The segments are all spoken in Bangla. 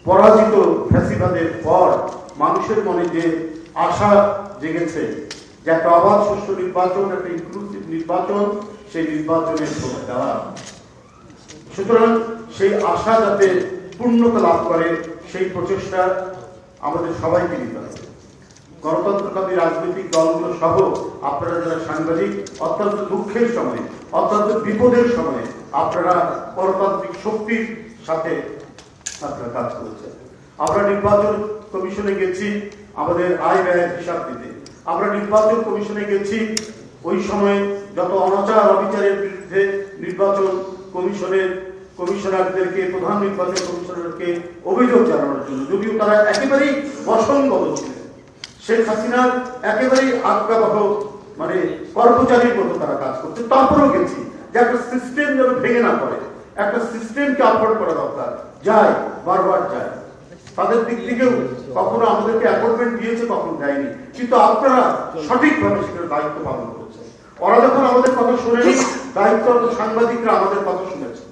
পরাজিত ফ্যাসিবাদের পর মানুষের মনে যে আশা জেগেছে যে একটা অবাধ সুষ্ঠু নির্বাচন, একটা ইনক্লুসিভ নির্বাচন, সেই নির্বাচনের ভোট দেওয়া। সুতরাং সেই আশা যাতে পূর্ণতা লাভ করে সেই প্রচেষ্টা আমাদের সবাইকে নিতে হবে। গণতন্ত্রকামী রাজনৈতিক দলগুলো সহ আপনারা যারা সাংবাদিক, অত্যন্ত দুঃখের সময়ে, অত্যন্ত বিপদের সময়ে আপনারা গণতান্ত্রিক শক্তির সাথে আপনারা কাজ করেছেন। আমরা নির্বাচন কমিশনে গেছি আমাদের আয় ব্যয়ের হিসাব দিতে। আমরা নির্বাচন কমিশনে গেছি ওই সময়ে যত অনাচার অবিচারের বিরুদ্ধে নির্বাচন কমিশনারদেরকে, প্রধান নির্বাচন কমিশনারকে অভিযোগ জানানোর জন্য, যদিও তারা একেবারেই বসংগত ছিলেন। শেখ হাসিনার একেবারেই আজ্ঞাবহ মানে কর্মচারীর মতো তারা কাজ করছে। তারপরেও গেছি যে একটা সিস্টেম যেন ভেঙে না পড়ে, একটা সিস্টেমকে আপলোড করা দরকার। যায়, বারবার যায়। তাদের দিক থেকেও কখনো আমাদেরকে অ্যাপয়েন্টমেন্ট দিয়েছে, কখনো দেয়নি, কিন্তু আপনারা সঠিকভাবে সেখানে দায়িত্ব পালন করছেন। ওরা যখন আমাদের কথা শোনেনি, দায়িত্বরত সাংবাদিকরা আমাদের কথা শুনেছে।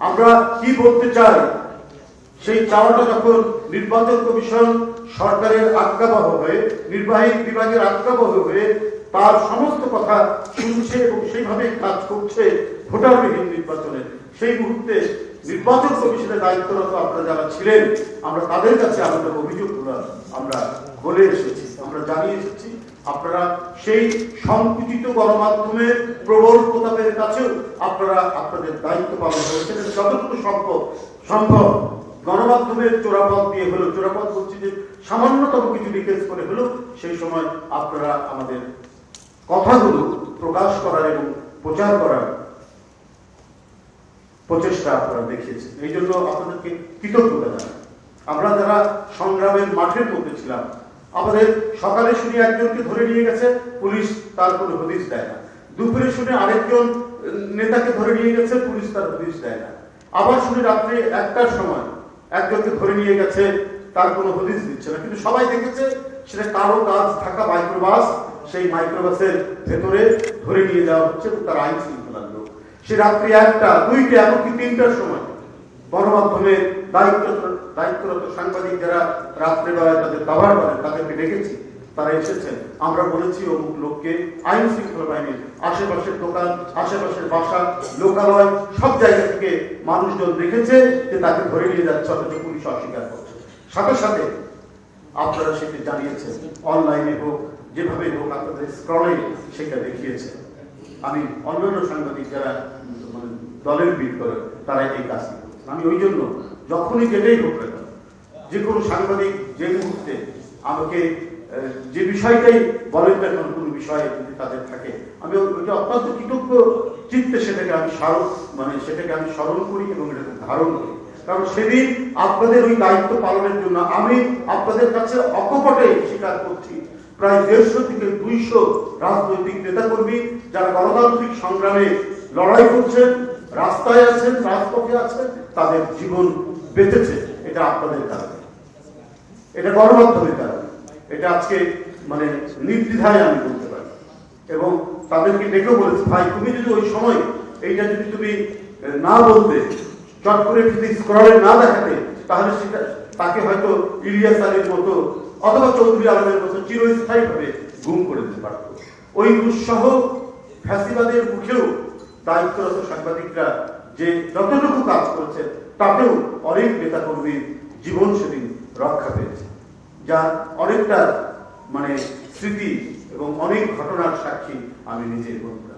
আমরা কি বলতে চাই সেই চাওয়াটা যখন নির্বাচন কমিশন সরকারের আজ্ঞাবহ হয়ে, নির্বাহী বিভাগের আজ্ঞাবহ হয়ে তার সমস্ত কথা শুনছে এবং সেইভাবে কাজ করছে ভোটারবিহীন নির্বাচনে, সেই মুহূর্তে নির্বাচন কমিশনের দায়িত্বরত আপনারা যারা ছিলেন, আমরা তাদের কাছে আমাদের অভিযোগগুলো আমরা বলে এসেছি, আমরা জানিয়ে এসেছি। আপনারা সেই সংকুচিত গণমাধ্যমের প্রবল প্রতাপের কাছেও আপনারা আপনাদের দায়িত্ব পালন করেছেন। যতটুকু সম্ভব গণমাধ্যমের চোরাপথ দিয়ে হলো, চোরাপথ বলছি যে সামান্যতম কিছু লিকেজ করে হলো, সেই সময় আপনারা আমাদের কথাগুলো প্রকাশ করার এবং প্রচার করার প্রচেষ্টা আপনারা দেখিয়েছেন। এই জন্য আপনাদেরকে কৃতজ্ঞতা জানাই। আমরা যারা সংগ্রামের মাঠের মধ্যে ছিলাম, আমাদের সকালে শুনে একজনকে ধরে নিয়ে গেছে পুলিশ, তার কোনো হদিস দেয় না। দুপুরে শুনে আরেকজন নেতাকে ধরে নিয়ে গেছে, পুলিশ তার হদিস দেয় না। আবার শুনে রাত্রে 1টার সময় একজনকে ধরে নিয়ে গেছে, তার কোনো হদিস দিচ্ছে না। কিন্তু সবাই দেখেছে সেটা কারো কাজ থাকা মাইক্রোবাস, সেই মাইক্রোবাসের ভেতরে ধরে নিয়ে যাওয়া হচ্ছে তার আইন শৃঙ্খলার লোক। সে রাত্রি 1টা, 2টা, এমনকি 3টার সময় গণমাধ্যমের দায়িত্বরত সাংবাদিক যারা রাত্রেবেলায় তাদের কভার করেন, তাদেরকে ডেকেছি, তারা এসেছেন। আমরা বলেছি অমুক লোককে আইন শৃঙ্খলা বাহিনীর আশেপাশের দোকান, আশেপাশের বাসা, লোকালয় সব জায়গা থেকে মানুষজন দেখেছে যে তাকে ধরে নিয়ে যাচ্ছে, অথচ পুলিশ অস্বীকার করছে। সাথে সাথে আপনারা সেটি জানিয়েছেন, অনলাইনে হোক, যেভাবে হোক আপনাদের স্ক্রলে সেটা দেখিয়েছে। আমি অন্যান্য সাংবাদিক যারা মানে দলের বিট করে তারা এই কাজ করছে। আমি ওই জন্য যখনই যেটাই হোক না, যে কোনো সাংবাদিক যে মুহূর্তে আমাকে যে বিষয়টাই বলেন না কেন, কোনো বিষয়ে যদি তাদের থাকে, আমি ওইটা অত্যন্ত কৃতজ্ঞ চিত্তে সেটাকে আমি স্মরণ করি এবং এটাকে ধারণ করি। কারণ সেদিন আপনাদের ওই দায়িত্ব পালনের জন্য আমি আপনাদের কাছে অকপটে স্বীকার করছি, প্রায় 150 থেকে 200 রাজনৈতিক নেতাকর্মী যারা গণতান্ত্রিক সংগ্রামে লড়াই করছেন, রাস্তায় আছেন, রাজপথে আছেন, তাদের জীবন বেঁচেছে এটা আপনাদের কারণে, এটা গণমাধ্যমের কারণে। এটা আজকে মানে নির্দ্বিধায় আমি বলতে পারি। এবং তাদেরকে ডেকেও বলেছি, ভাই তুমি যদি ওই সময় এইটা যদি তুমি না বলতে, চট করে যদি স্ক্রলে না দেখাতে, তাহলে সেটা তাকে হয়তো ইলিয়াস আলীর মতো অথবা চৌধুরী আলমের মতো চিরস্থায়ীভাবে গুম করে দিতে পারত। ওই দুঃসহ ফ্যাসিবাদের মুখেও দায়িত্বরত সাংবাদিকরা যে যতটুকু কাজ করেছেন, তাতেও অনেক নেতাকর্মীর জীবন সেদিন রক্ষা পেয়েছে, যার অনেকটা মানে স্মৃতি এবং অনেক ঘটনার সাক্ষী আমি নিজে বলতে